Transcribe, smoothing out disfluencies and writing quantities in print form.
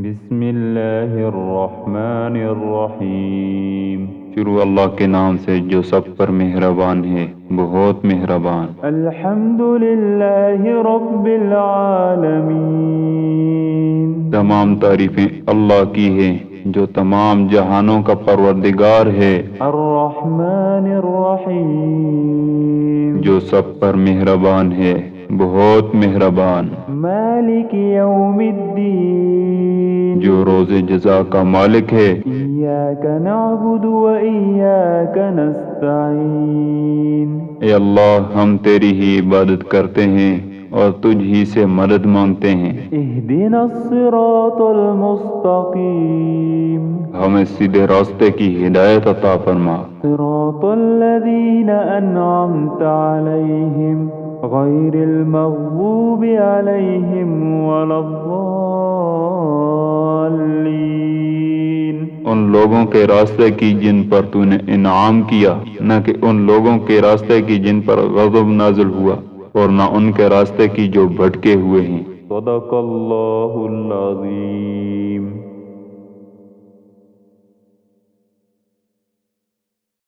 بسم اللہ الرحمن الرحیم، شروع اللہ کے نام سے جو سب پر مہربان ہے، بہت مہربان۔ الحمد للہ رب العالمین، تمام تعریفیں اللہ کی ہیں جو تمام جہانوں کا پروردگار ہے۔ الرحمن الرحیم، جو سب پر مہربان ہے، بہت مہربان۔ مالک یوم الدین، جو روز جزا کا مالک ہے۔ ایاک نعبد و ایاک نستعین، اے اللہ ہم تیری ہی عبادت کرتے ہیں اور تجھ ہی سے مدد مانگتے ہیں۔ اہدنا الصراط المستقیم، ہمیں سیدھے راستے کی ہدایت عطا فرما۔ صراط الذین انعمت علیہم غیر المغضوب علیہم ولا الضالین، ان لوگوں کے راستے کی جن پر تو نے انعام کیا، نہ کہ ان لوگوں کے راستے کی جن پر غضب نازل ہوا، اور نہ ان کے راستے کی جو بھٹکے ہوئے ہیں۔ صدق اللہ العظیم۔